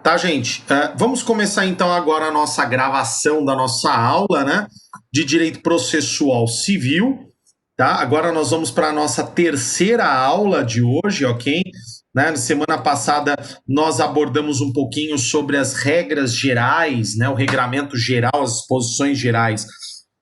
Tá, gente? Vamos começar então agora a nossa gravação da nossa aula, né? De Direito Processual Civil, tá? Agora nós vamos para a nossa terceira aula de hoje, ok? Né? Na semana passada nós abordamos um pouquinho sobre as regras gerais, né? O regramento geral, as disposições gerais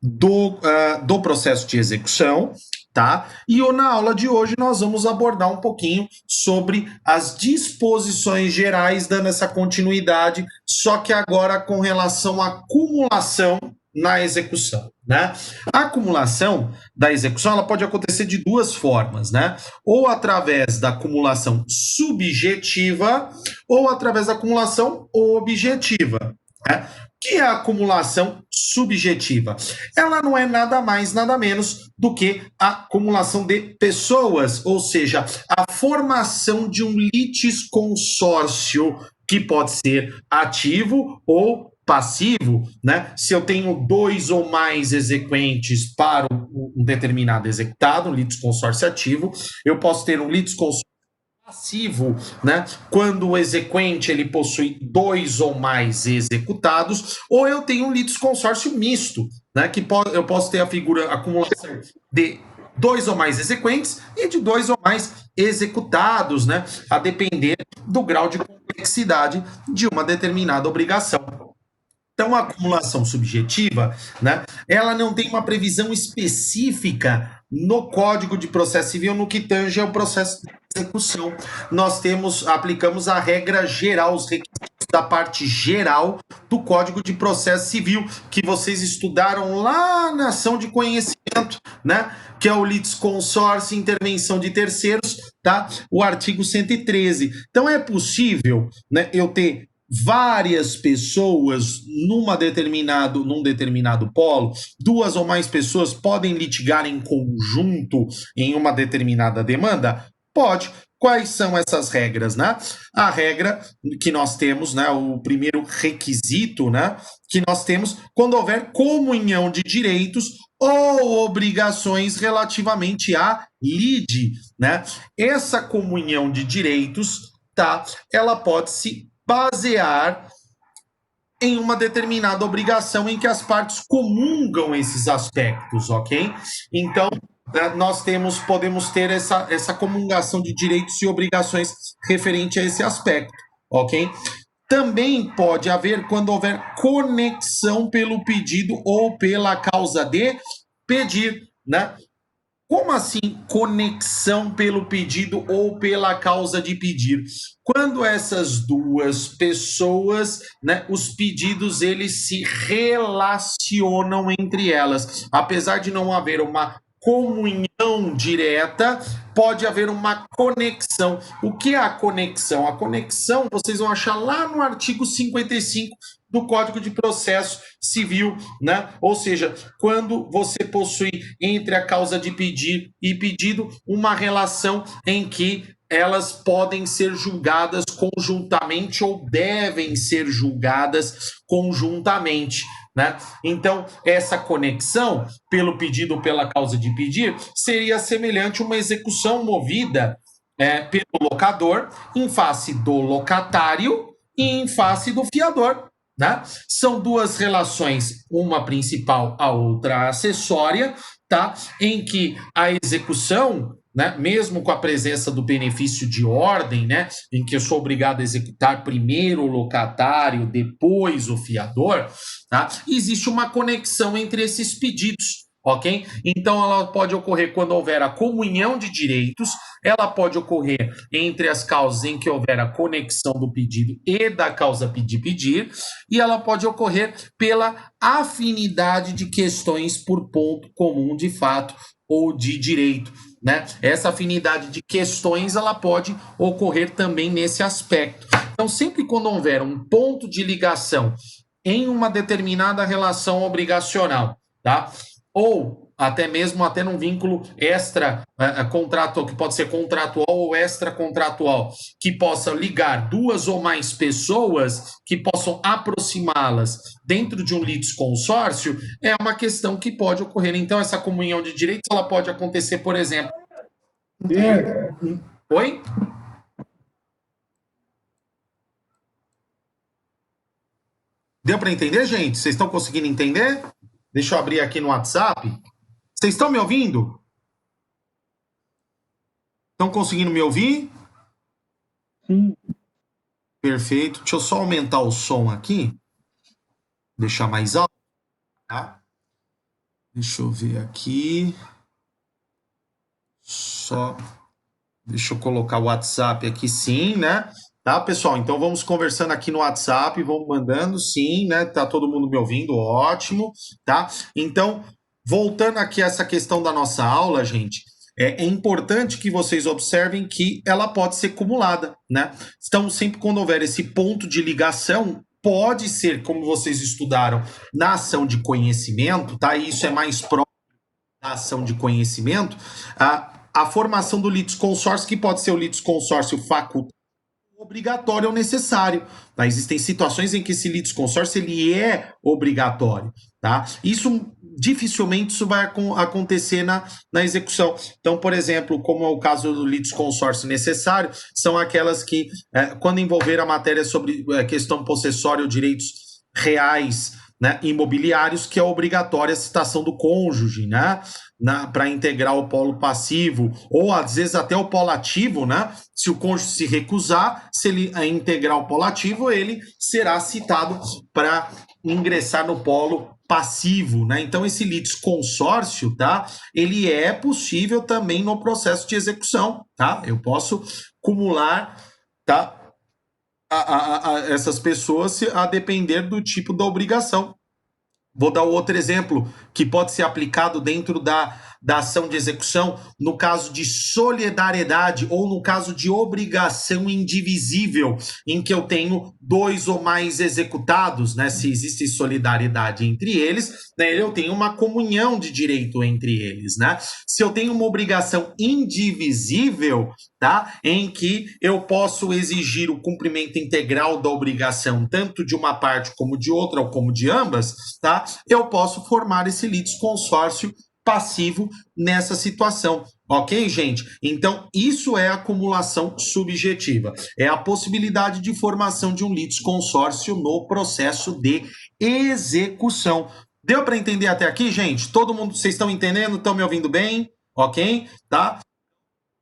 do processo de execução, tá? E na aula de hoje nós vamos abordar um pouquinho sobre as disposições gerais, dando essa continuidade, só que agora com relação à acumulação na execução, né? A acumulação da execução ela pode acontecer de duas formas, né? Ou através da acumulação subjetiva ou através da acumulação objetiva, né? Que é a acumulação subjetiva? Ela não é nada mais, nada menos do que a acumulação de pessoas, ou seja, a formação de um litisconsórcio que pode ser ativo ou passivo, né? Se eu tenho dois ou mais exequentes para um determinado executado, um litisconsórcio ativo, eu posso ter um litisconsórcio passivo, né? Quando o exequente ele possui dois ou mais executados, ou eu tenho um litisconsórcio misto, né? Que eu posso ter a figura acumulação de dois ou mais exequentes e de dois ou mais executados, né? A depender do grau de complexidade de uma determinada obrigação. Então, a acumulação subjetiva, né, ela não tem uma previsão específica no Código de Processo Civil no que tange ao processo de execução. Nós aplicamos a regra geral, os requisitos da parte geral do Código de Processo Civil, que vocês estudaram lá na ação de conhecimento, né, que é o litisconsórcio, intervenção de terceiros, tá? O artigo 113. Então, é possível, né, eu ter várias pessoas num determinado polo, duas ou mais pessoas podem litigar em conjunto em uma determinada demanda? Pode. Quais são essas regras, né? A regra que nós temos, né, o primeiro requisito, né, que nós temos quando houver comunhão de direitos ou obrigações relativamente à lide, né? Essa comunhão de direitos, tá? Ela pode se basear em uma determinada obrigação em que as partes comungam esses aspectos, ok? Então, nós podemos ter essa comungação de direitos e obrigações referente a esse aspecto, ok? Também pode haver quando houver conexão pelo pedido ou pela causa de pedir, né? Como assim conexão pelo pedido ou pela causa de pedir? Quando essas duas pessoas, né, os pedidos eles se relacionam entre elas, apesar de não haver uma comunhão direta, pode haver uma conexão. O que é a conexão? A conexão vocês vão achar lá no artigo 55 do Código de Processo Civil, né? Ou seja, quando você possui entre a causa de pedir e pedido uma relação em que elas podem ser julgadas conjuntamente ou devem ser julgadas conjuntamente, né? Então, essa conexão pelo pedido ou pela causa de pedir seria semelhante a uma execução movida pelo locador em face do locatário e em face do fiador. Né? São duas relações, uma principal, a outra acessória, tá? Em que a execução, né, mesmo com a presença do benefício de ordem, né, em que eu sou obrigado a executar primeiro o locatário, depois o fiador, tá? Existe uma conexão entre esses pedidos. Ok? Então, ela pode ocorrer quando houver a comunhão de direitos, ela pode ocorrer entre as causas em que houver a conexão do pedido e da causa de pedir, e ela pode ocorrer pela afinidade de questões por ponto comum de fato ou de direito, né? Essa afinidade de questões, ela pode ocorrer também nesse aspecto. Então, sempre quando houver um ponto de ligação em uma determinada relação obrigacional, tá? Ou até mesmo num vínculo extra contratual, que pode ser contratual ou extracontratual, que possa ligar duas ou mais pessoas, que possam aproximá-las dentro de um litisconsórcio, é uma questão que pode ocorrer. Então, essa comunhão de direitos, ela pode acontecer, por exemplo... Oi? Deu para entender, gente? Vocês estão conseguindo entender? Deixa eu abrir aqui no WhatsApp. Vocês estão me ouvindo? Estão conseguindo me ouvir? Sim. Perfeito. Deixa eu só aumentar o som aqui. Deixar mais alto. Tá? Deixa eu ver aqui. Só. Deixa eu colocar o WhatsApp aqui, sim, né? Tá, pessoal? Então vamos conversando aqui no WhatsApp, vamos mandando, sim, né? Tá todo mundo me ouvindo, ótimo, tá? Então, voltando aqui a essa questão da nossa aula, gente, é importante que vocês observem que ela pode ser cumulada, né? Então, sempre quando houver esse ponto de ligação, pode ser, como vocês estudaram na ação de conhecimento, tá? E isso é mais próximo da ação de conhecimento, a formação do litisconsórcio, que pode ser o litisconsórcio facultativo, obrigatório ou necessário. Tá? Existem situações em que esse litisconsórcio ele é obrigatório. Tá? Isso dificilmente isso vai acontecer na execução. Então, por exemplo, como é o caso do litisconsórcio necessário, são aquelas que, quando envolver a matéria sobre questão possessória ou direitos reais, né, imobiliários, que é obrigatória a citação do cônjuge, né, para integrar o polo passivo, ou às vezes até o polo ativo, né, se o cônjuge se recusar, se ele integrar o polo ativo, ele será citado para ingressar no polo passivo, né? Então esse litisconsórcio, tá? Ele é possível também no processo de execução, tá? Eu posso cumular, tá? Essas pessoas a depender do tipo da obrigação. Vou dar outro exemplo que pode ser aplicado dentro da ação de execução, no caso de solidariedade ou no caso de obrigação indivisível, em que eu tenho dois ou mais executados, né? Se existe solidariedade entre eles, né? Eu tenho uma comunhão de direito entre eles, né? Se eu tenho uma obrigação indivisível, tá? Em que eu posso exigir o cumprimento integral da obrigação, tanto de uma parte como de outra, ou como de ambas, tá? Eu posso formar esse litisconsórcio passivo nessa situação. Ok, gente? Então, isso é acumulação subjetiva. É a possibilidade de formação de um litisconsórcio no processo de execução. Deu para entender até aqui, gente? Todo mundo, vocês estão entendendo? Estão me ouvindo bem? Ok? Tá?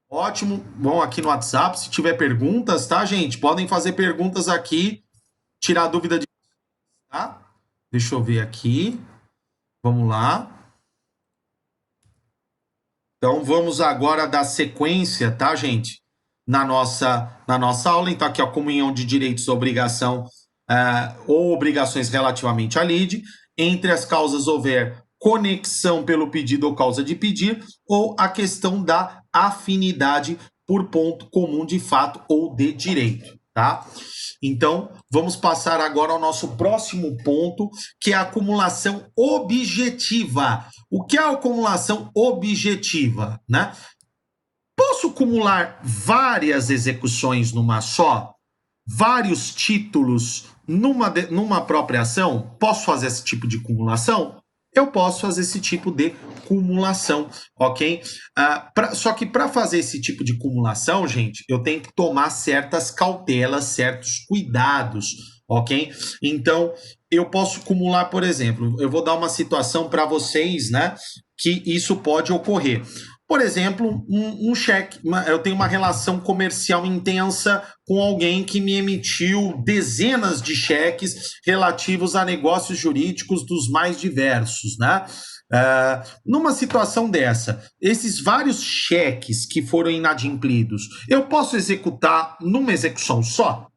Ótimo. Vão aqui no WhatsApp. Se tiver perguntas, tá, gente? Podem fazer perguntas aqui, tirar dúvida de. Tá? Deixa eu ver aqui. Vamos lá. Então vamos agora dar sequência, tá, gente? Na nossa aula. Então, aqui a comunhão de direitos, obrigação ou obrigações relativamente à lide. Entre as causas houver conexão pelo pedido ou causa de pedir, ou a questão da afinidade por ponto comum de fato ou de direito, tá? Então, vamos passar agora ao nosso próximo ponto, que é a acumulação objetiva. O que é a acumulação objetiva, né? Posso acumular várias execuções numa só? Vários títulos numa própria ação? Posso fazer esse tipo de acumulação? Eu posso fazer esse tipo de cumulação, ok? Só que para fazer esse tipo de cumulação, gente, eu tenho que tomar certas cautelas, certos cuidados, ok? Então, eu posso cumular, por exemplo, eu vou dar uma situação para vocês, né? Que isso pode ocorrer. Por exemplo, um cheque. Eu tenho uma relação comercial intensa com alguém que me emitiu dezenas de cheques relativos a negócios jurídicos dos mais diversos, né? Numa situação dessa, esses vários cheques que foram inadimplidos, eu posso executar numa execução só?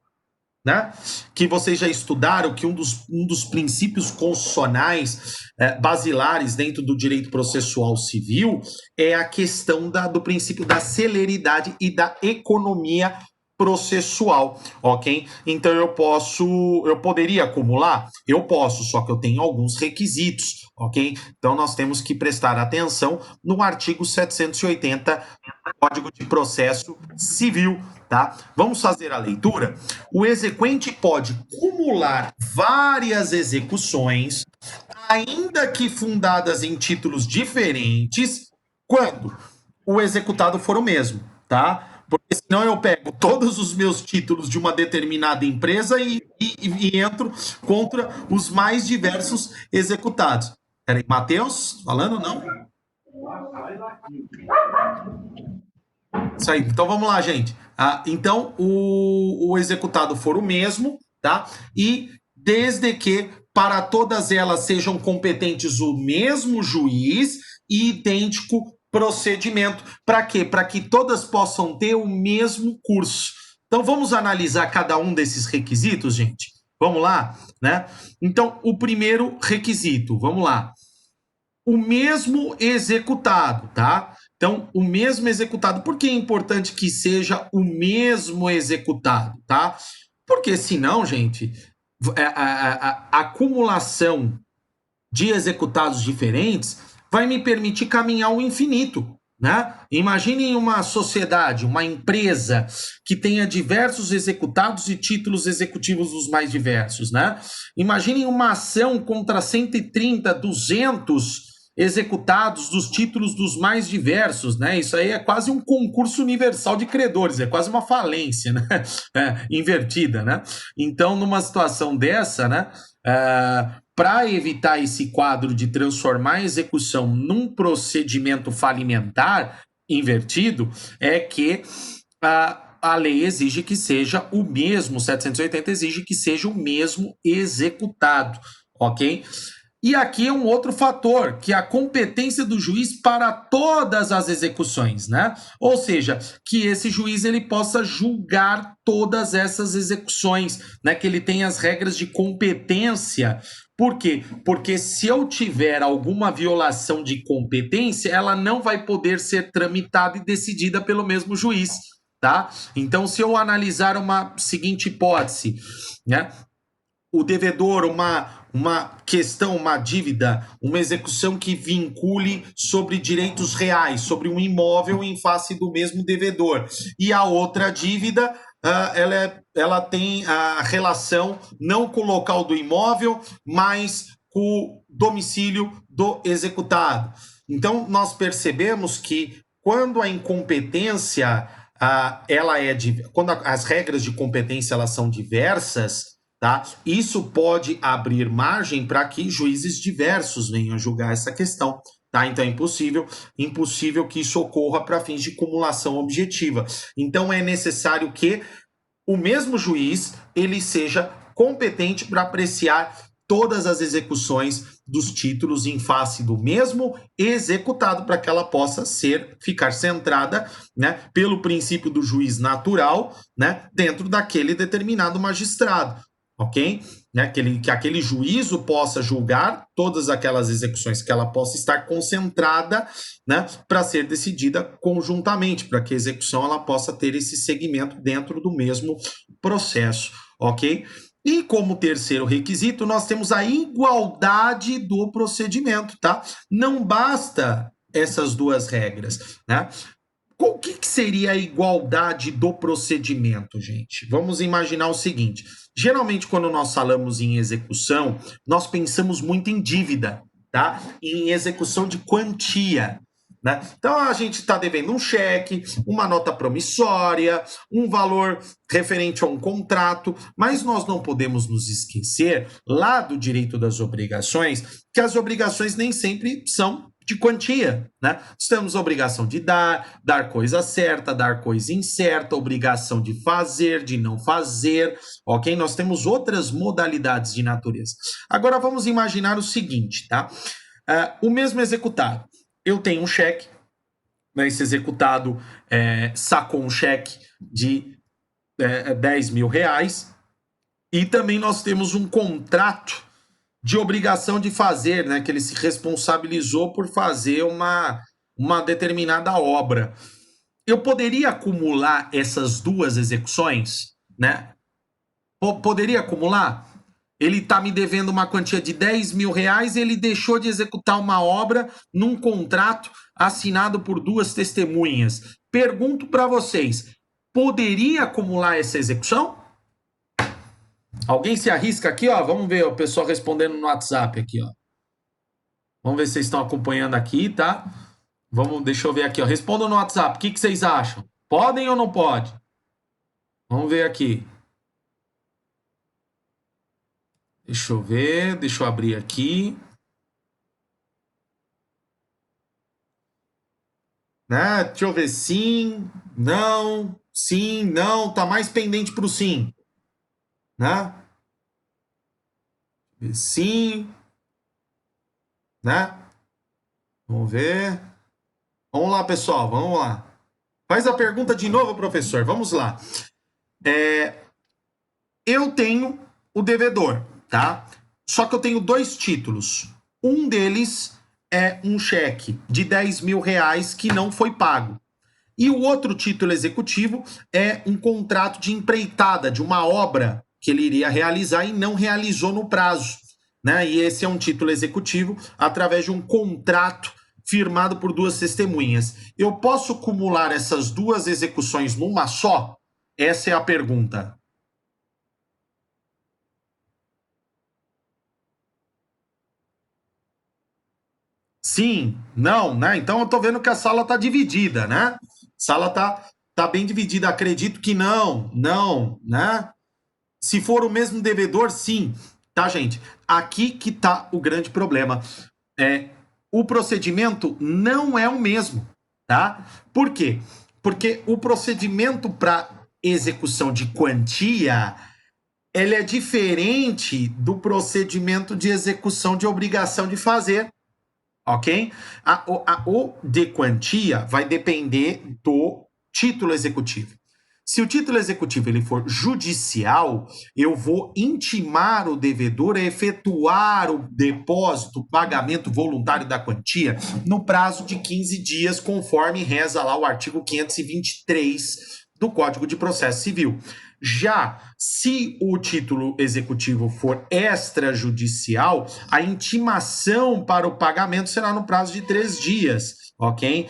Né? Que vocês já estudaram que um dos princípios constitucionais basilares dentro do direito processual civil é a questão do princípio da celeridade e da economia processual, ok? Então eu poderia acumular? Eu posso, só que eu tenho alguns requisitos, ok? Então nós temos que prestar atenção no artigo 780 do Código de Processo Civil, tá? Vamos fazer a leitura? O exequente pode cumular várias execuções, ainda que fundadas em títulos diferentes, quando o executado for o mesmo, tá? Porque senão eu pego todos os meus títulos de uma determinada empresa e entro contra os mais diversos executados. Peraí, Matheus, falando? Não? Isso aí. Então vamos lá, gente. Então o executado for o mesmo, tá? E desde que para todas elas sejam competentes o mesmo juiz e idêntico procedimento. Para quê? Para que todas possam ter o mesmo curso. Então vamos analisar cada um desses requisitos, gente. Vamos lá, né? Então o primeiro requisito, vamos lá. O mesmo executado, tá? Então, o mesmo executado. Por que é importante que seja o mesmo executado, tá? Porque senão, gente, a acumulação de executados diferentes vai me permitir caminhar ao infinito, né? Imaginem uma sociedade, uma empresa que tenha diversos executados e títulos executivos dos mais diversos, né? Imaginem uma ação contra 130, 200 executados dos títulos dos mais diversos, né? Isso aí é quase um concurso universal de credores, é quase uma falência, né? Invertida, né? Então, numa situação dessa, né? Para evitar esse quadro de transformar a execução num procedimento falimentar invertido, é que a lei exige que seja o mesmo, 780 exige que seja o mesmo executado, ok? E aqui é um outro fator, que é a competência do juiz para todas as execuções, né? Ou seja, que esse juiz ele possa julgar todas essas execuções, né? Que ele tenha as regras de competência. Por quê? Porque se eu tiver alguma violação de competência, ela não vai poder ser tramitada e decidida pelo mesmo juiz, tá? Então, se eu analisar uma seguinte hipótese, né? O devedor, uma questão, uma dívida, uma execução que vincule sobre direitos reais, sobre um imóvel em face do mesmo devedor. E a outra dívida, ela tem a relação não com o local do imóvel, mas com o domicílio do executado. Então, nós percebemos que quando a incompetência ela é quando as regras de competência elas são diversas, tá? Isso pode abrir margem para que juízes diversos venham julgar essa questão. Tá? Então é impossível que isso ocorra para fins de cumulação objetiva. Então é necessário que o mesmo juiz ele seja competente para apreciar todas as execuções dos títulos em face do mesmo executado, para que ela possa ficar centrada, né, pelo princípio do juiz natural, né, dentro daquele determinado magistrado. Ok? Né? Que aquele juízo possa julgar todas aquelas execuções, que ela possa estar concentrada, né, para ser decidida conjuntamente, para que a execução ela possa ter esse segmento dentro do mesmo processo, ok? E como terceiro requisito, nós temos a igualdade do procedimento, tá? Não basta essas duas regras, né? O que seria a igualdade do procedimento, gente? Vamos imaginar o seguinte: geralmente, quando nós falamos em execução, nós pensamos muito em dívida, tá? Em execução de quantia, né? Então, a gente está devendo um cheque, uma nota promissória, um valor referente a um contrato, mas nós não podemos nos esquecer, lá do direito das obrigações, que as obrigações nem sempre são de quantia, né? Nós temos a obrigação de dar coisa certa, dar coisa incerta, obrigação de fazer, de não fazer, ok? Nós temos outras modalidades de natureza. Agora vamos imaginar o seguinte, tá? O mesmo executado. Eu tenho um cheque, né? Esse executado sacou um cheque de 10 mil reais e também nós temos um contrato de obrigação de fazer, né, que ele se responsabilizou por fazer uma determinada obra. Eu poderia acumular essas duas execuções, né? Poderia acumular? Ele está me devendo uma quantia de 10 mil reais e ele deixou de executar uma obra num contrato assinado por duas testemunhas. Pergunto para vocês, poderia acumular essa execução? Alguém se arrisca aqui, ó? Vamos ver o pessoal respondendo no WhatsApp aqui, ó. Vamos ver se vocês estão acompanhando aqui, tá? Deixa eu ver aqui, ó. Respondam no WhatsApp. O que vocês acham? Podem ou não pode? Vamos ver aqui. Deixa eu ver, deixa eu abrir aqui. Né? Deixa eu ver, sim, não, tá mais pendente pro sim, né? Sim, né? Vamos ver. Vamos lá, pessoal, vamos lá. Faz a pergunta de novo, professor, vamos lá. Eu tenho o devedor, tá? Só que eu tenho dois títulos. Um deles é um cheque de 10 mil reais que não foi pago. E o outro título executivo é um contrato de empreitada, de uma obra que ele iria realizar e não realizou no prazo. Né? E esse é um título executivo através de um contrato firmado por duas testemunhas. Eu posso acumular essas duas execuções numa só? Essa é a pergunta. Sim, não, né? Então eu tô vendo que a sala tá dividida, né? A sala tá bem dividida. Acredito que não, né? Se for o mesmo devedor, sim. Tá, gente? Aqui que tá o grande problema. O procedimento não é o mesmo, tá? Por quê? Porque o procedimento para execução de quantia, ele é diferente do procedimento de execução de obrigação de fazer. Ok? O de quantia vai depender do título executivo. Se o título executivo ele for judicial, eu vou intimar o devedor a efetuar o depósito, o pagamento voluntário da quantia no prazo de 15 dias, conforme reza lá o artigo 523 do Código de Processo Civil. Já se o título executivo for extrajudicial, a intimação para o pagamento será no prazo de 3 dias, ok?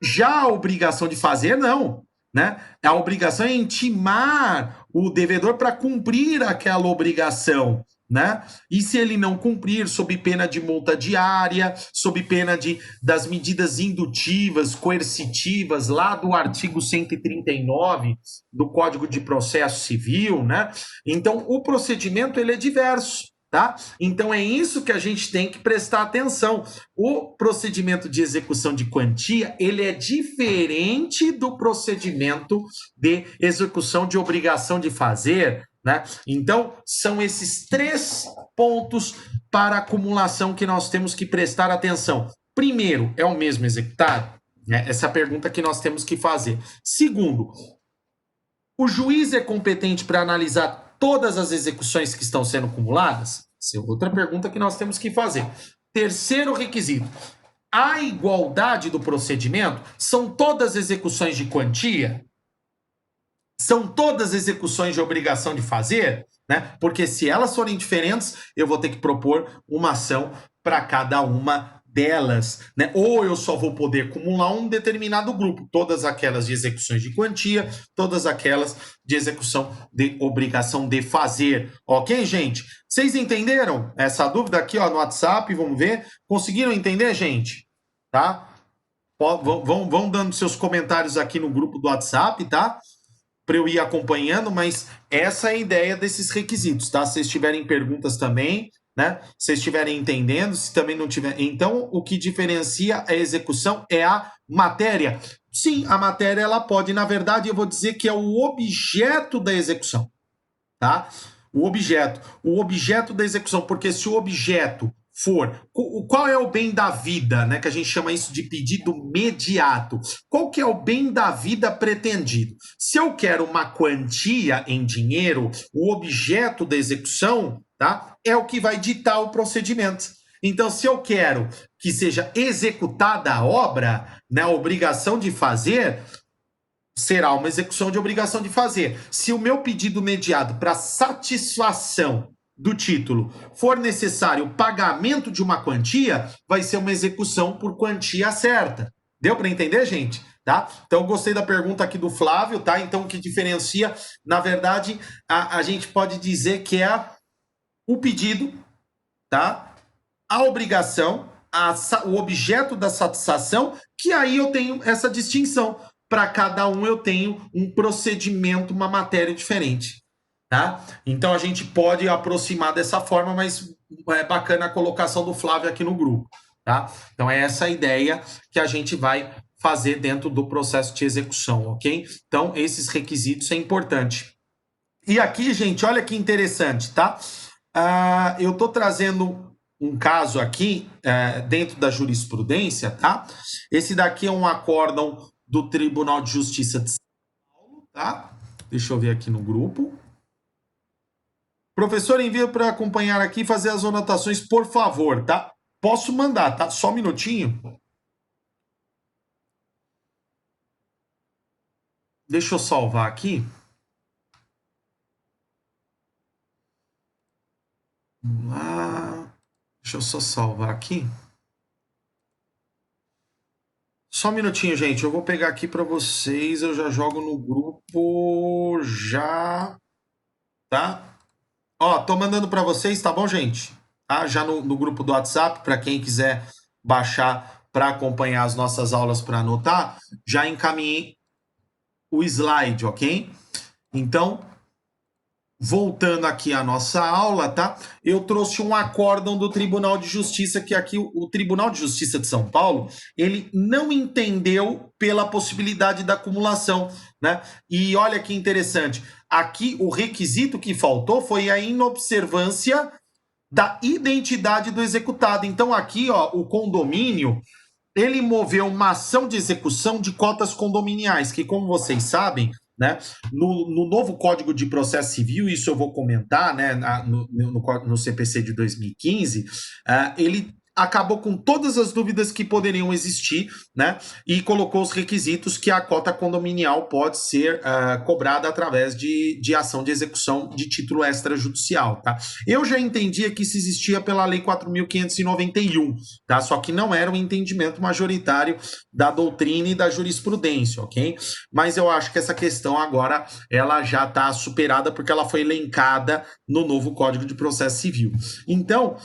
Já a obrigação de fazer, não. Né? A obrigação é intimar o devedor para cumprir aquela obrigação. Né? E se ele não cumprir, sob pena de multa diária, sob pena das medidas indutivas, coercitivas, lá do artigo 139 do Código de Processo Civil, né? Então, o procedimento ele é diverso. Tá? Então é isso que a gente tem que prestar atenção. O procedimento de execução de quantia, ele é diferente do procedimento de execução de obrigação de fazer, né? Então, são esses três pontos para acumulação que nós temos que prestar atenção. Primeiro, é o mesmo executado? Né? Essa é a pergunta que nós temos que fazer. Segundo, o juiz é competente para analisar todas as execuções que estão sendo acumuladas? Essa é outra pergunta que nós temos que fazer. Terceiro requisito: a igualdade do procedimento? São todas execuções de quantia? São todas execuções de obrigação de fazer? Né? Porque se elas forem diferentes, eu vou ter que propor uma ação para cada uma delas, né? Ou eu só vou poder acumular um determinado grupo, todas aquelas de execuções de quantia, todas aquelas de execução de obrigação de fazer. Ok, gente? Vocês entenderam essa dúvida aqui ó, no WhatsApp? Vamos ver. Conseguiram entender, gente? Tá? Vão dando seus comentários aqui no grupo do WhatsApp, tá? Para eu ir acompanhando, mas essa é a ideia desses requisitos, tá? Se vocês tiverem perguntas também, né? Se vocês estiverem entendendo, se também não tiver. Então, o que diferencia a execução é a matéria. Sim, a matéria ela pode, na verdade, eu vou dizer que é o objeto da execução, tá? O objeto da execução, porque se o objeto for, qual é o bem da vida, né, que a gente chama isso de pedido mediato? Qual que é o bem da vida pretendido? Se eu quero uma quantia em dinheiro, o objeto da execução, tá, é o que vai ditar o procedimento. Então, se eu quero que seja executada a obra, né, a obrigação de fazer, será uma execução de obrigação de fazer. Se o meu pedido mediado para satisfação do título for necessário o pagamento de uma quantia, vai ser uma execução por quantia certa. Deu para entender, gente? Tá? Então, gostei da pergunta aqui do Flávio, tá? Então, o que diferencia, na verdade, a gente pode dizer que é o pedido, tá? A obrigação, o objeto da satisfação, que aí eu tenho essa distinção. para cada um eu tenho um procedimento, uma matéria diferente. Tá? Então a gente pode aproximar dessa forma, mas é bacana a colocação do Flávio aqui no grupo. Tá? Então é essa a ideia que a gente vai fazer dentro do processo de execução, ok? Então esses requisitos é importante. E aqui, gente, olha que interessante, tá? Eu estou trazendo um caso aqui dentro da jurisprudência, tá? Esse daqui é um acórdão do Tribunal de Justiça de São Paulo, tá? Deixa eu ver aqui no grupo. Professor, envia para acompanhar aqui e fazer as anotações, por favor, tá? Posso mandar, tá? Só um minutinho. Deixa eu salvar aqui. Vamos lá. Deixa eu só salvar aqui. Só um minutinho, gente. Eu vou pegar aqui para vocês. Eu já jogo no grupo. Já. Tá? Ó, tô mandando para vocês, tá bom, gente? Tá? Já no grupo do WhatsApp, para quem quiser baixar para acompanhar as nossas aulas para anotar, já encaminhei o slide, ok? Então, voltando aqui à nossa aula, tá? Eu trouxe um acórdão do Tribunal de Justiça, que aqui o Tribunal de Justiça de São Paulo, ele não entendeu pela possibilidade da acumulação, né? E olha que interessante, aqui o requisito que faltou foi a inobservância da identidade do executado. Então aqui, ó, o condomínio, ele moveu uma ação de execução de cotas condominiais, que como vocês sabem, né, no novo Código de Processo Civil, isso eu vou comentar, né, no CPC de 2015, ele acabou com todas as dúvidas que poderiam existir, né, e colocou os requisitos que a cota condominial pode ser cobrada através de ação de execução de título extrajudicial, tá? Eu já entendia que isso existia pela Lei 4.591, tá? Só que não era um entendimento majoritário da doutrina e da jurisprudência, ok? Mas eu acho que essa questão agora ela já está superada porque ela foi elencada no novo Código de Processo Civil. Então,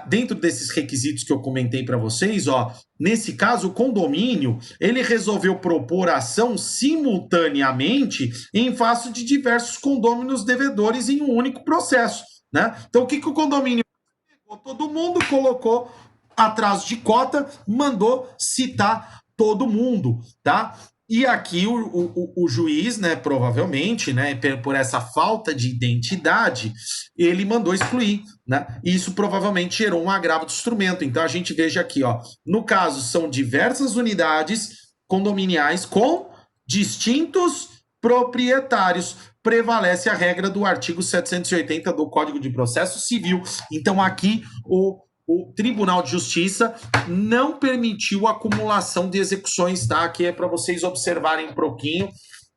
dentro desses requisitos que eu comentei para vocês, ó, nesse caso, o condomínio, ele resolveu propor ação simultaneamente em face de diversos condôminos devedores em um único processo, né? Então, o que o condomínio pegou? Todo mundo colocou atraso de cota, mandou citar todo mundo, tá? E aqui o juiz, né, provavelmente, né, por essa falta de identidade, ele mandou excluir, né? E isso provavelmente gerou um agravo do instrumento. Então a gente veja aqui, ó, no caso são diversas unidades condominiais com distintos proprietários. Prevalece a regra do artigo 780 do Código de Processo Civil. Então aqui o Tribunal de Justiça não permitiu a acumulação de execuções, tá? Aqui é para vocês observarem um pouquinho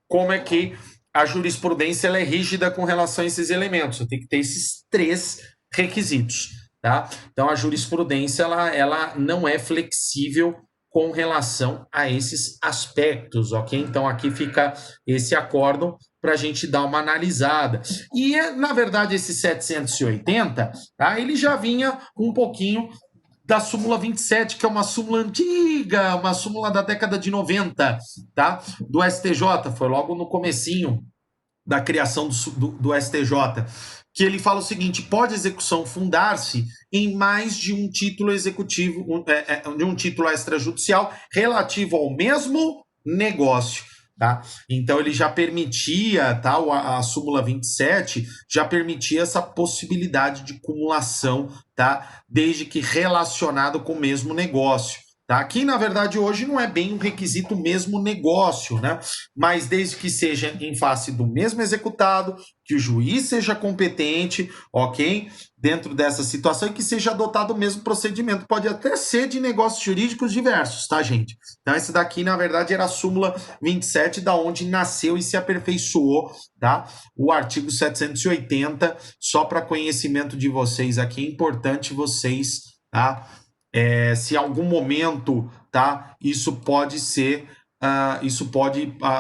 como é que a jurisprudência ela é rígida com relação a esses elementos. Tem que ter esses 3 requisitos, tá? Então a jurisprudência ela não é flexível com relação a esses aspectos, ok? Então aqui fica esse acórdão para a gente dar uma analisada. E, na verdade, esse 780, tá, ele já vinha um pouquinho da súmula 27, que é uma súmula antiga, uma súmula da década de 90, tá, do STJ, foi logo no comecinho da criação do STJ, que ele fala o seguinte: pode execução fundar-se em mais de um título executivo, de um título extrajudicial relativo ao mesmo negócio. Tá? Então ele já permitia, tá? A súmula 27 já permitia essa possibilidade de cumulação, tá? Desde que relacionado com o mesmo negócio. Tá? Aqui, na verdade, hoje não é bem um requisito mesmo negócio, né? Mas desde que seja em face do mesmo executado, que o juiz seja competente, ok? Dentro dessa situação e que seja adotado o mesmo procedimento. Pode até ser de negócios jurídicos diversos, tá, gente? Então, esse daqui, na verdade, era a súmula 27, da onde nasceu e se aperfeiçoou, tá? O artigo 780, só para conhecimento de vocês aqui, é importante vocês, tá? Se em algum momento, tá? Isso pode ser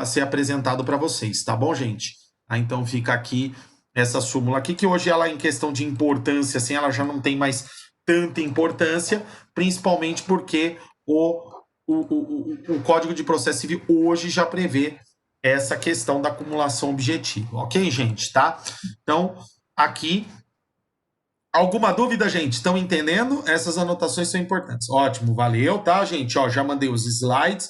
ser apresentado para vocês, tá bom, gente? Então fica aqui essa súmula aqui, que hoje ela, em questão de importância, assim, ela já não tem mais tanta importância, principalmente porque o Código de Processo Civil hoje já prevê essa questão da acumulação objetiva, ok, gente, tá? Então, aqui, alguma dúvida, gente? Estão entendendo? Essas anotações são importantes. Ótimo, valeu, tá, gente? Ó, já mandei os slides.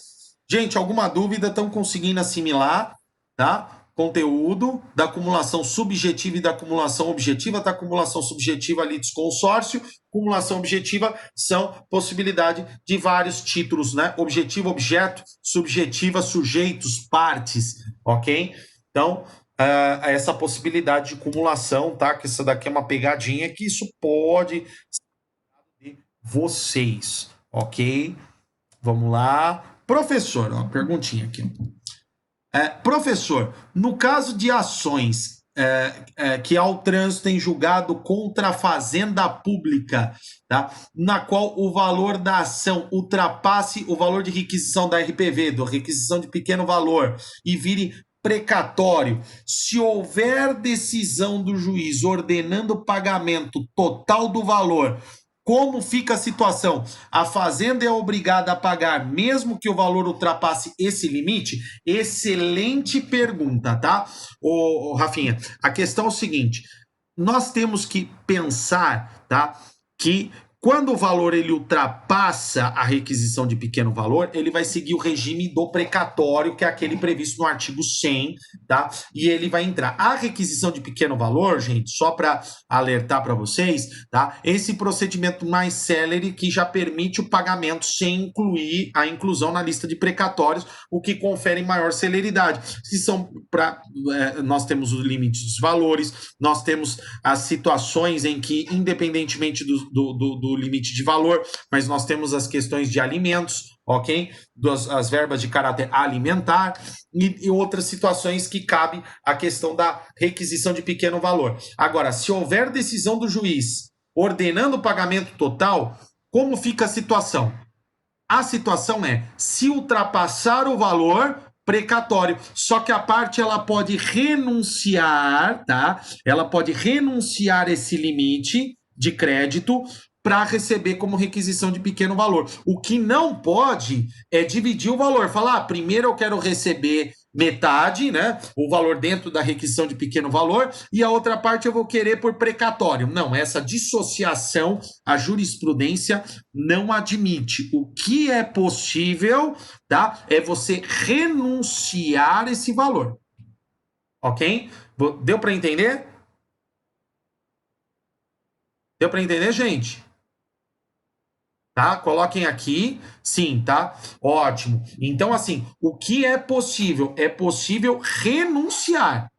Gente, alguma dúvida? Estão conseguindo assimilar, tá? Conteúdo da acumulação subjetiva e da acumulação objetiva, da acumulação subjetiva litisconsórcio, acumulação objetiva são possibilidade de vários títulos, né? Objetivo, objeto, subjetiva, sujeitos, partes, ok? Então, essa possibilidade de acumulação, tá? Que isso daqui é uma pegadinha que isso pode ser de vocês, ok? Vamos lá. Professor, ó, perguntinha aqui. Professor, no caso de ações que ao trânsito em julgado contra a fazenda pública, tá? Na qual o valor da ação ultrapasse o valor de requisição da RPV, da requisição de pequeno valor, e vire precatório, se houver decisão do juiz ordenando o pagamento total do valor, como fica a situação? A fazenda é obrigada a pagar mesmo que o valor ultrapasse esse limite? Excelente pergunta, tá? Ô, Rafinha, a questão é o seguinte, nós temos que pensar, tá, que quando o valor ele ultrapassa a requisição de pequeno valor, ele vai seguir o regime do precatório, que é aquele previsto no artigo 100, tá? E ele vai entrar. A requisição de pequeno valor, gente, só para alertar para vocês, tá? Esse procedimento mais célere que já permite o pagamento sem incluir a inclusão na lista de precatórios, o que confere maior celeridade. Se são nós temos os limites dos valores, nós temos as situações em que, independentemente do limite de valor, mas nós temos as questões de alimentos, ok? As verbas de caráter alimentar e outras situações que cabe a questão da requisição de pequeno valor. Agora, se houver decisão do juiz ordenando o pagamento total, como fica a situação? A situação é, se ultrapassar o valor, precatório. Só que a parte ela pode renunciar, tá? Ela pode renunciar esse limite de crédito para receber como requisição de pequeno valor. O que não pode é dividir o valor. Falar, primeiro eu quero receber metade, né? O valor dentro da requisição de pequeno valor, e a outra parte eu vou querer por precatório. Não, essa dissociação a jurisprudência não admite. O que é possível, tá? É você renunciar esse valor. Ok? Deu para entender? Deu para entender, gente? Tá? Coloquem aqui, sim, tá? Ótimo. Então, assim, o que é possível? É possível renunciar,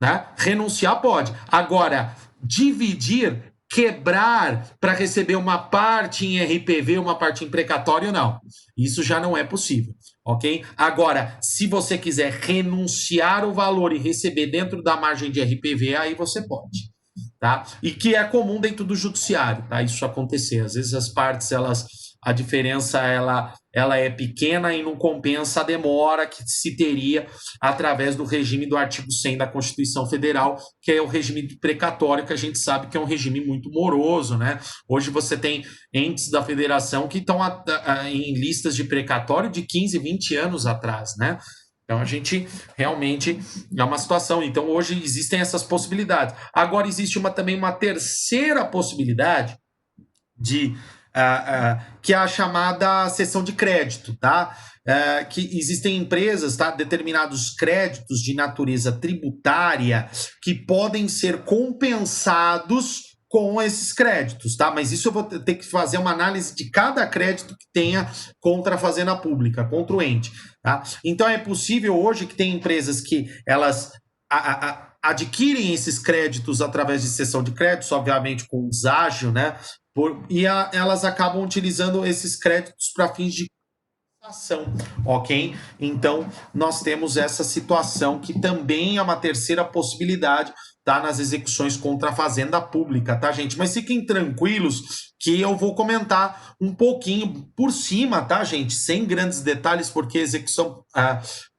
né? Renunciar pode. Agora, dividir, quebrar para receber uma parte em RPV, uma parte em precatório, não. Isso já não é possível, ok? Agora, se você quiser renunciar o valor e receber dentro da margem de RPV, aí você pode. Tá? E que é comum dentro do judiciário, tá? Isso acontecer. Às vezes as partes, a diferença ela é pequena e não compensa a demora que se teria através do regime do artigo 100 da Constituição Federal, que é o regime de precatório, que a gente sabe que é um regime muito moroso, né? Hoje você tem entes da federação que estão em listas de precatório de 15, 20 anos atrás, né? Então, a gente realmente é uma situação. Então, hoje existem essas possibilidades. Agora, existe também uma terceira possibilidade que é a chamada cessão de crédito, tá? Que existem empresas, tá? Determinados créditos de natureza tributária que podem ser compensados com esses créditos, tá? Mas isso eu vou ter que fazer uma análise de cada crédito que tenha contra a fazenda pública, contra o ente, tá? Então é possível hoje que tem empresas que elas adquirem esses créditos através de cessão de créditos, obviamente com deságio, né? Elas acabam utilizando esses créditos para fins de ação, ok? Então, nós temos essa situação que também é uma terceira possibilidade, tá? Nas execuções contra a fazenda pública, tá, gente? Mas fiquem tranquilos que eu vou comentar um pouquinho por cima, tá, gente? Sem grandes detalhes, porque execução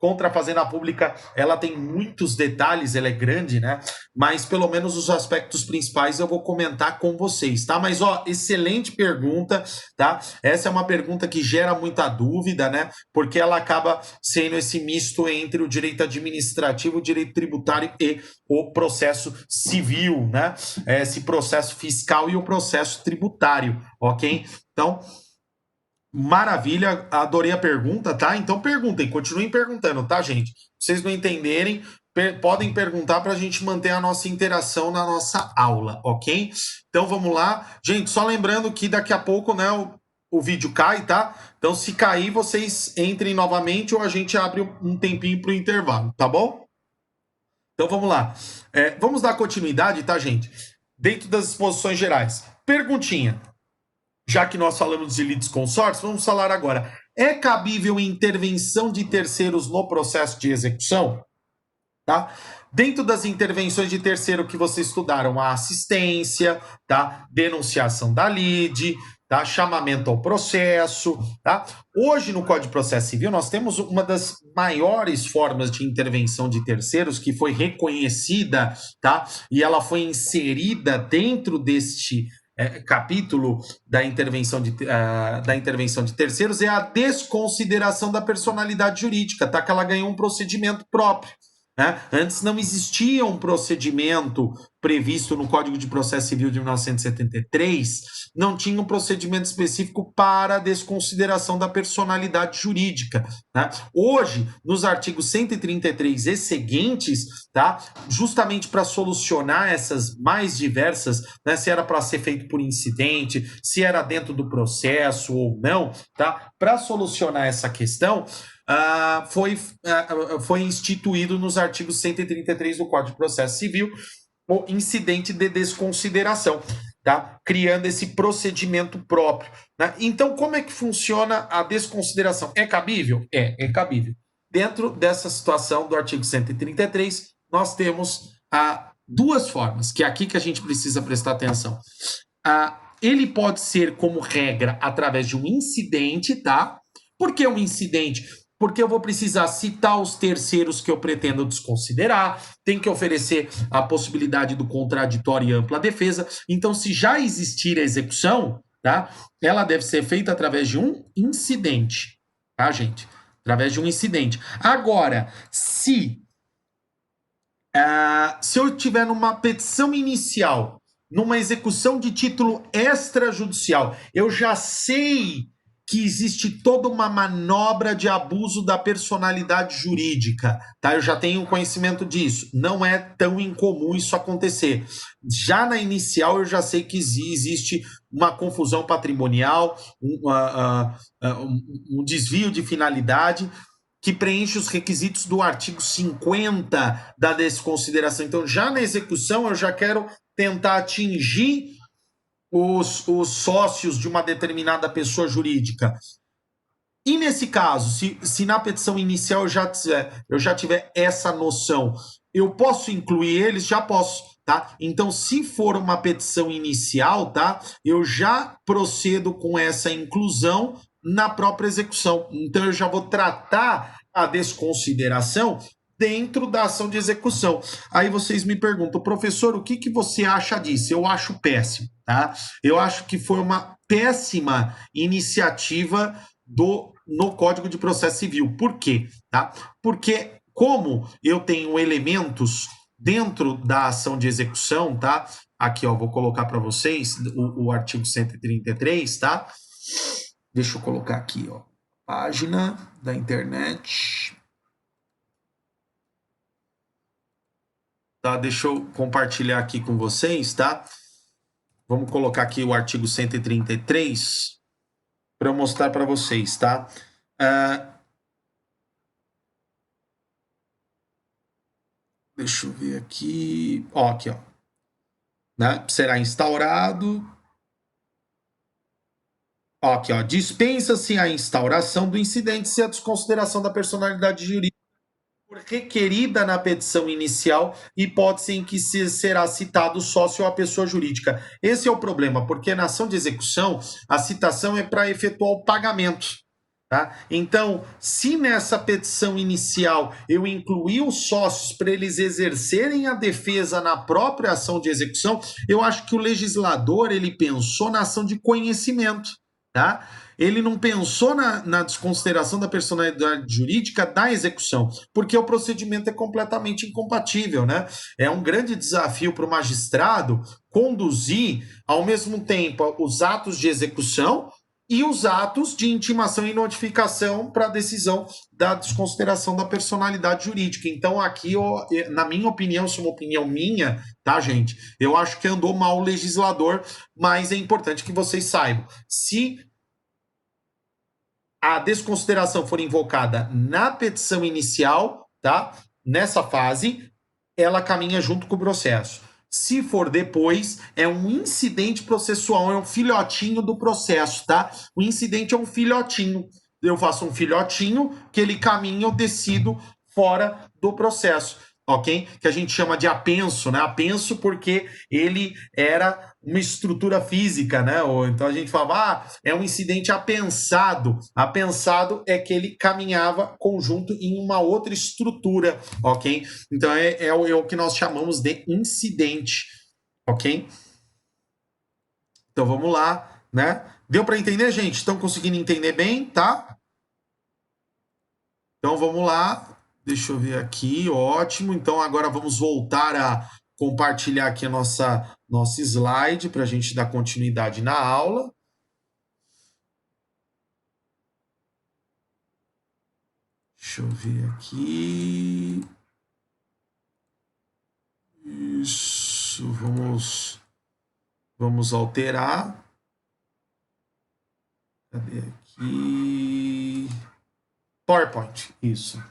contra a Fazenda Pública, ela tem muitos detalhes, ela é grande, né? Mas pelo menos os aspectos principais eu vou comentar com vocês, tá? Mas, ó, excelente pergunta, tá? Essa é uma pergunta que gera muita dúvida, né? Porque ela acaba sendo esse misto entre o direito administrativo, o direito tributário e o processo civil, né? Esse processo fiscal e o processo tributário, ok? Então, maravilha, adorei a pergunta, tá? Então perguntem, continuem perguntando, tá, gente? Se vocês não entenderem, podem perguntar para a gente manter a nossa interação na nossa aula, ok? Então vamos lá. Gente, só lembrando que daqui a pouco, né, o vídeo cai, tá? Então se cair, vocês entrem novamente ou a gente abre um tempinho para o intervalo, tá bom? Então vamos lá. Vamos dar continuidade, tá, gente? Dentro das exposições gerais. Perguntinha. Já que nós falamos de litisconsórcio, vamos falar agora. É cabível intervenção de terceiros no processo de execução? Tá? Dentro das intervenções de terceiro que vocês estudaram, a assistência, tá? Denunciação da lide, tá? Chamamento ao processo, tá? Hoje no Código de Processo Civil nós temos uma das maiores formas de intervenção de terceiros que foi reconhecida, tá? E ela foi inserida dentro deste capítulo da intervenção de terceiros, é a desconsideração da personalidade jurídica, tá? Que ela ganhou um procedimento próprio. Né? Antes não existia um procedimento previsto no Código de Processo Civil de 1973, não tinha um procedimento específico para a desconsideração da personalidade jurídica. Né? Hoje, nos artigos 133 e seguintes, tá? Justamente para solucionar essas mais diversas, né? Se era para ser feito por incidente, se era dentro do processo ou não, tá? Para solucionar essa questão, foi instituído nos artigos 133 do Código de Processo Civil o incidente de desconsideração, tá? Criando esse procedimento próprio. Né? Então, como é que funciona a desconsideração? É cabível? É cabível. Dentro dessa situação do artigo 133, nós temos duas formas, que é aqui que a gente precisa prestar atenção. Ele pode ser, como regra, através de um incidente, tá? Por que um incidente? Porque eu vou precisar citar os terceiros que eu pretendo desconsiderar, tem que oferecer a possibilidade do contraditório e ampla defesa. Então, se já existir a execução, tá? Ela deve ser feita através de um incidente, tá, gente? Através de um incidente. Agora, se eu tiver numa petição inicial, numa execução de título extrajudicial, eu já sei que existe toda uma manobra de abuso da personalidade jurídica, tá? Eu já tenho conhecimento disso. Não é tão incomum isso acontecer. Já na inicial, eu já sei que existe uma confusão patrimonial, um desvio de finalidade que preenche os requisitos do artigo 50 da desconsideração. Então, já na execução, eu já quero tentar atingir os sócios de uma determinada pessoa jurídica. E nesse caso, se na petição inicial eu já tiver essa noção, eu posso incluir eles? Já posso, tá? Então, se for uma petição inicial, tá? Eu já procedo com essa inclusão na própria execução. Então, eu já vou tratar a desconsideração dentro da ação de execução. Aí vocês me perguntam, professor, o que você acha disso? Eu acho péssimo, tá? Eu acho que foi uma péssima iniciativa no Código de Processo Civil. Por quê? Tá? Porque como eu tenho elementos dentro da ação de execução, tá? Aqui, ó, vou colocar para vocês o artigo 133, tá? Deixa eu colocar aqui, ó, página da internet. Tá, deixa eu compartilhar aqui com vocês, tá? Vamos colocar aqui o artigo 133 para eu mostrar para vocês, tá? Deixa eu ver aqui. Ó, aqui, ó. Né? Será instaurado. Ó, aqui, ó. Dispensa-se a instauração do incidente se a desconsideração da personalidade jurídica requerida na petição inicial, hipótese em que será citado o sócio ou a pessoa jurídica. Esse é o problema, porque na ação de execução, a citação é para efetuar o pagamento. Tá? Então, se nessa petição inicial eu incluí os sócios para eles exercerem a defesa na própria ação de execução, eu acho que o legislador ele pensou na ação de conhecimento, tá? Ele não pensou na desconsideração da personalidade jurídica da execução, porque o procedimento é completamente incompatível, né? É um grande desafio para o magistrado conduzir ao mesmo tempo os atos de execução e os atos de intimação e notificação para a decisão da desconsideração da personalidade jurídica. Então, aqui, na minha opinião, isso é uma opinião minha, tá, gente? Eu acho que andou mal o legislador, mas é importante que vocês saibam. Se a desconsideração for invocada na petição inicial, tá? Nessa fase, ela caminha junto com o processo. Se for depois, é um incidente processual, é um filhotinho do processo, tá? O incidente é um filhotinho. Eu faço um filhotinho que ele caminha, eu decido fora do processo, ok? Que a gente chama de apenso, né? Apenso porque ele era uma estrutura física, né? Ou então a gente falava, é um incidente apensado. Apensado é que ele caminhava conjunto em uma outra estrutura, ok? Então é o que nós chamamos de incidente, ok? Então vamos lá, né? Deu para entender, gente? Estão conseguindo entender bem, tá? Então vamos lá. Deixa eu ver aqui, ótimo. Então agora vamos voltar a compartilhar aqui a nosso slide para a gente dar continuidade na aula. Deixa eu ver aqui. Isso, vamos alterar. Cadê aqui? PowerPoint, isso.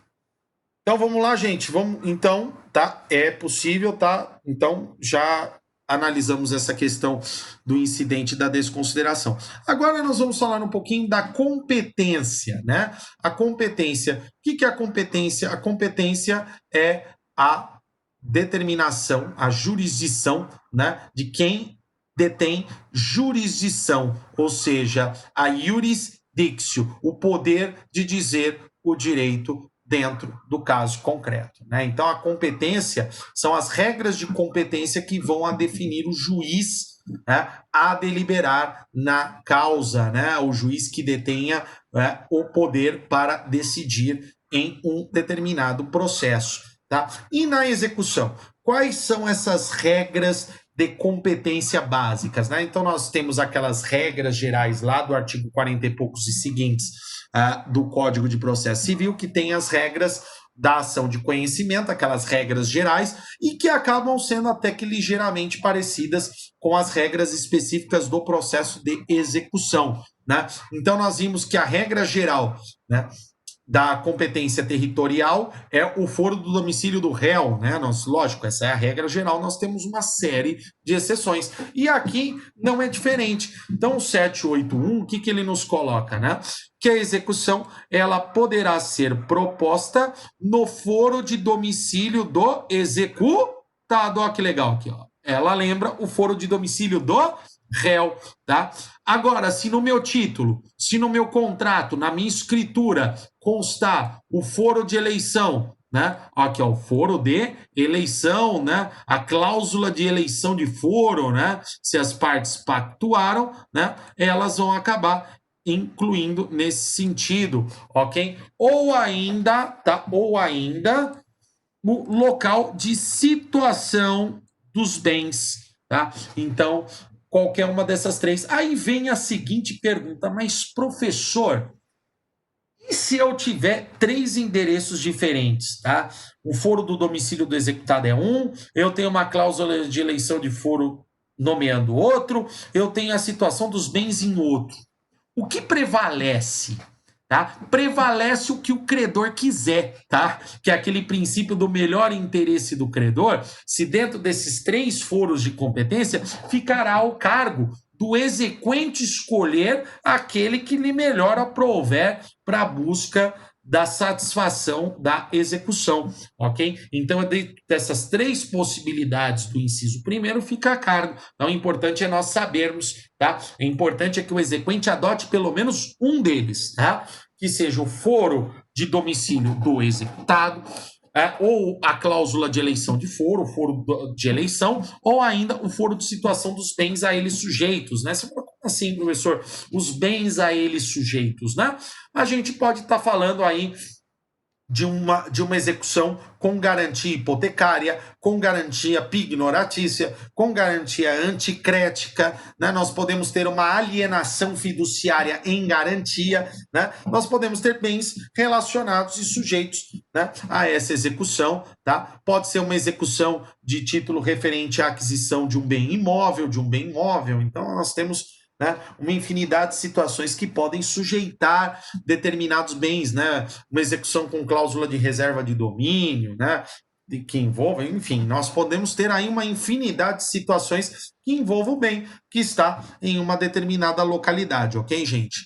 Então vamos lá, gente. Então, tá? É possível, tá? Então já analisamos essa questão do incidente da desconsideração. Agora nós vamos falar um pouquinho da competência, né? A competência. O que é a competência? A competência é a determinação, a jurisdição, né? De quem detém jurisdição, ou seja, a iuris dictio, o poder de dizer o direito dentro do caso concreto, né? Então a competência são as regras de competência que vão a definir o juiz, né, a deliberar na causa, né? O juiz que detenha, né, o poder para decidir em um determinado processo, tá? E na execução, quais são essas regras de competência básicas, né? Então nós temos aquelas regras gerais lá do artigo 40 e poucos e seguintes do Código de Processo Civil, que tem as regras da ação de conhecimento, aquelas regras gerais, e que acabam sendo até que ligeiramente parecidas com as regras específicas do processo de execução, né? Então nós vimos que a regra geral, né, da competência territorial é o foro do domicílio do réu, né? Lógico, essa é a regra geral, nós temos uma série de exceções. E aqui não é diferente. Então, o 781, o que ele nos coloca, né? Que a execução ela poderá ser proposta no foro de domicílio do executado. Olha que legal aqui, ó. Ela lembra o foro de domicílio do réu, tá? Agora, se no meu título, se no meu contrato, na minha escritura constar o foro de eleição, né? Aqui, ó, o foro de eleição, né? A cláusula de eleição de foro, né? Se as partes pactuaram, né? Elas vão acabar incluindo nesse sentido, ok? Ou ainda, tá? Ou ainda no local de situação dos bens, tá? Então, qualquer uma dessas três. Aí vem a seguinte pergunta, mas professor, e se eu tiver três endereços diferentes, tá? O foro do domicílio do executado é um, eu tenho uma cláusula de eleição de foro nomeando outro, eu tenho a situação dos bens em outro. O que prevalece? Tá? Prevalece o que o credor quiser, tá? Que é aquele princípio do melhor interesse do credor. Se dentro desses três foros de competência, ficará ao cargo do exequente escolher aquele que lhe melhor aprouver para a busca da satisfação da execução, ok? Então, dessas três possibilidades do inciso primeiro, fica a cargo. Então, o importante é nós sabermos, tá? O importante é que o exequente adote pelo menos um deles, tá? que seja o foro de domicílio do executado, ou a cláusula de eleição de foro, o foro de eleição, ou ainda o foro de situação dos bens a eles sujeitos, né? Você fala, como assim, professor? Os bens a eles sujeitos, né? A gente pode estar falando aí de uma execução com garantia hipotecária, com garantia pignoratícia, com garantia anticrética, né? Nós podemos ter uma alienação fiduciária em garantia, né? Nós podemos ter bens relacionados e sujeitos, né, a essa execução, tá? Pode ser uma execução de título referente à aquisição de um bem imóvel, de um bem móvel. Então, nós temos, né, uma infinidade de situações que podem sujeitar determinados bens, né? Uma execução com cláusula de reserva de domínio, né? Que envolvem, enfim, nós podemos ter aí uma infinidade de situações que envolvam o bem que está em uma determinada localidade, ok, gente?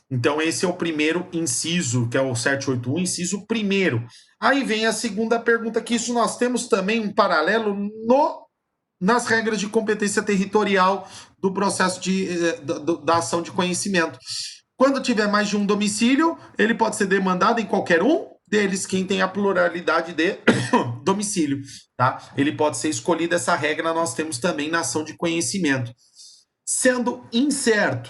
Então, esse é o primeiro inciso, que é o 781, inciso primeiro. Aí vem a segunda pergunta, que isso nós temos também um paralelo nas regras de competência territorial do processo da ação de conhecimento. Quando tiver mais de um domicílio, ele pode ser demandado em qualquer um deles, quem tem a pluralidade de domicílio, tá? Ele pode ser escolhido, essa regra nós temos também na ação de conhecimento. Sendo incerto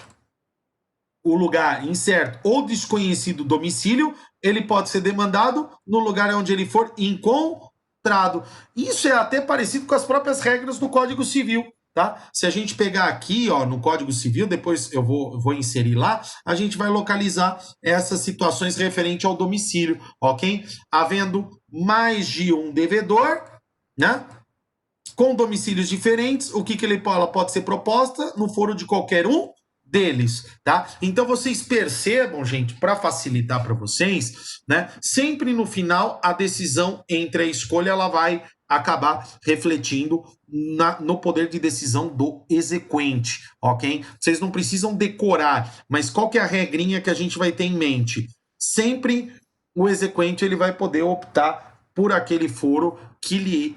o lugar, incerto ou desconhecido domicílio, ele pode ser demandado no lugar onde ele for encontrado. Isso é até parecido com as próprias regras do Código Civil, tá? Se a gente pegar aqui, ó, no Código Civil, depois eu vou inserir lá, a gente vai localizar essas situações referente ao domicílio, ok? Havendo mais de um devedor, né? Com domicílios diferentes, o que ela pode ser proposta no foro de qualquer um deles, tá? Então vocês percebam, gente, para facilitar para vocês, né? Sempre no final a decisão entre a escolha ela vai acabar refletindo no poder de decisão do exequente, ok? Vocês não precisam decorar, mas qual que é a regrinha que a gente vai ter em mente? Sempre o exequente ele vai poder optar por aquele foro que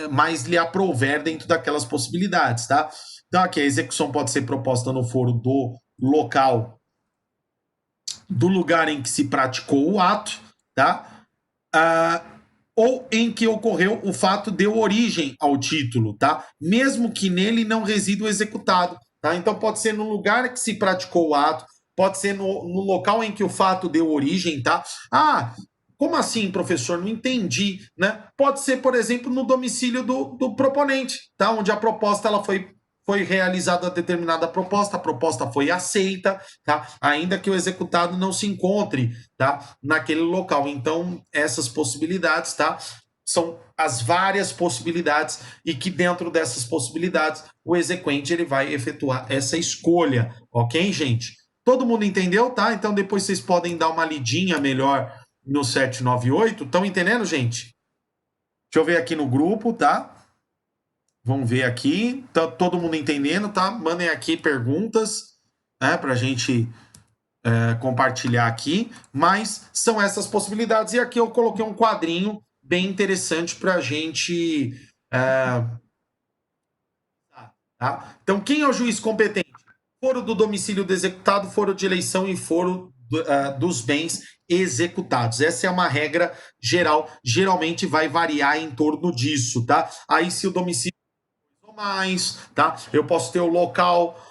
mais lhe aprouver dentro daquelas possibilidades, tá? Então, aqui a execução pode ser proposta no foro do local, do lugar em que se praticou o ato, tá? Ou em que ocorreu o fato deu origem ao título, tá? Mesmo que nele não resida o executado, tá? Então, pode ser no lugar que se praticou o ato, pode ser no local em que o fato deu origem, tá? Como assim, professor? Não entendi, né? Pode ser, por exemplo, no domicílio do proponente, tá? Onde a proposta ela foi realizada a determinada proposta, a proposta foi aceita, tá? Ainda que o executado não se encontre, tá? Naquele local. Então, essas possibilidades, tá? São as várias possibilidades e que dentro dessas possibilidades o exequente ele vai efetuar essa escolha, ok, gente? Todo mundo entendeu, tá? Então depois vocês podem dar uma lidinha melhor no 798. Estão entendendo, gente? Deixa eu ver aqui no grupo, tá? Vamos ver aqui. Tá todo mundo entendendo, tá? Mandem aqui perguntas, né, para a gente compartilhar aqui. Mas são essas possibilidades. E aqui eu coloquei um quadrinho bem interessante para a gente. Tá? Então, quem é o juiz competente? Foro do domicílio do executado, foro de eleição e foro dos bens executados. Essa é uma regra geral. Geralmente vai variar em torno disso, tá? Aí, se o domicílio mais, tá? Eu posso ter o local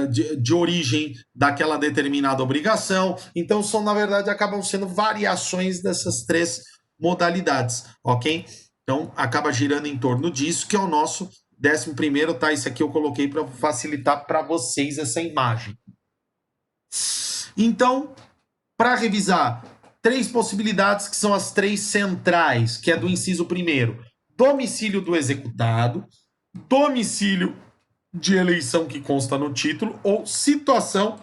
de origem daquela determinada obrigação. Então, são, na verdade, acabam sendo variações dessas três modalidades, ok? Então, acaba girando em torno disso, que é o nosso 11º, tá? Isso aqui eu coloquei para facilitar para vocês essa imagem. Então, para revisar, três possibilidades que são as três centrais, que é do inciso primeiro: domicílio do executado, domicílio de eleição que consta no título ou situação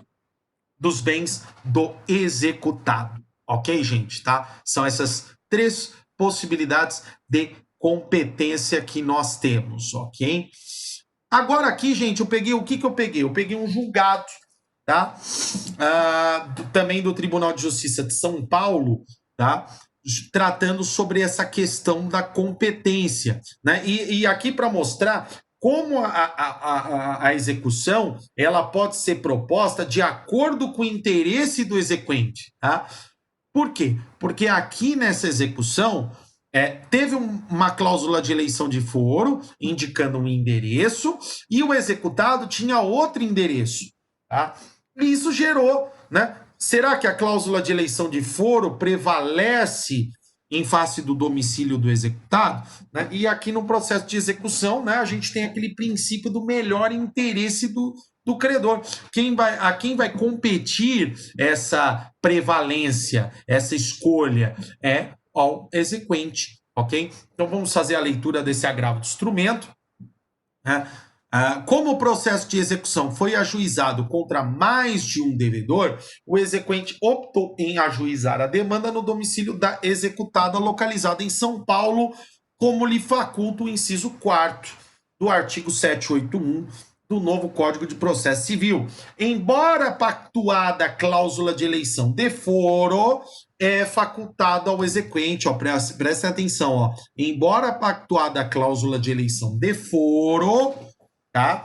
dos bens do executado. Ok, gente? Tá? São essas três possibilidades de competência que nós temos, ok? Agora aqui, gente, eu peguei o que eu peguei? Eu peguei um julgado, tá? Também do Tribunal de Justiça de São Paulo, tá? Tratando sobre essa questão da competência, né? E aqui para mostrar como a execução ela pode ser proposta de acordo com o interesse do exequente. Tá? Por quê? Porque aqui nessa execução teve uma cláusula de eleição de foro indicando um endereço e o executado tinha outro endereço. Tá? E isso gerou, né? Será que a cláusula de eleição de foro prevalece em face do domicílio do executado? Né? E aqui no processo de execução, né, a gente tem aquele princípio do melhor interesse do credor. A quem vai competir essa prevalência, essa escolha é ao exequente, ok? Então vamos fazer a leitura desse agravo de instrumento. Né? Como o processo de execução foi ajuizado contra mais de um devedor, o exequente optou em ajuizar a demanda no domicílio da executada localizada em São Paulo, como lhe faculta o inciso 4º do artigo 781 do novo Código de Processo Civil. Embora pactuada a cláusula de eleição de foro, é facultado ao exequente, prestem atenção, ó, embora pactuada a cláusula de eleição de foro, tá?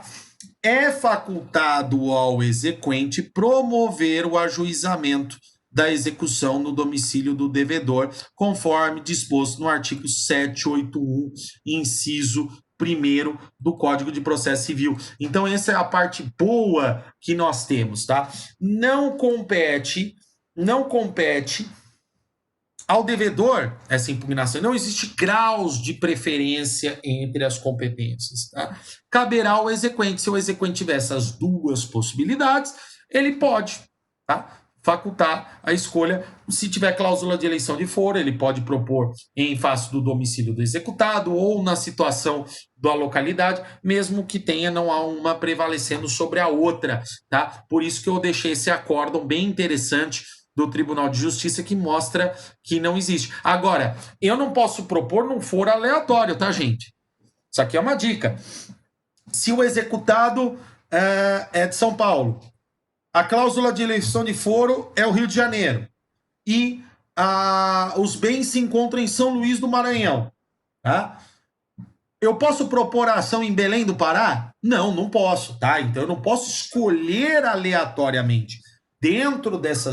É facultado ao exequente promover o ajuizamento da execução no domicílio do devedor, conforme disposto no artigo 781, inciso 1º do Código de Processo Civil. Então, essa é a parte boa que nós temos, tá? Não compete ao devedor essa impugnação. Não existe graus de preferência entre as competências. Tá? Caberá ao exequente, se o exequente tiver essas duas possibilidades, ele pode, tá, facultar a escolha. Se tiver cláusula de eleição de foro, ele pode propor em face do domicílio do executado ou na situação da localidade, mesmo que tenha não há uma prevalecendo sobre a outra. Tá? Por isso que eu deixei esse acórdão bem interessante do Tribunal de Justiça que mostra que não existe. Agora, eu não posso propor num foro aleatório, tá, gente? Isso aqui é uma dica. Se o executado é de São Paulo, a cláusula de eleição de foro é o Rio de Janeiro e os bens se encontram em São Luís do Maranhão, tá? Eu posso propor a ação em Belém do Pará? Não, não posso, tá? Então eu não posso escolher aleatoriamente. Dentro dessas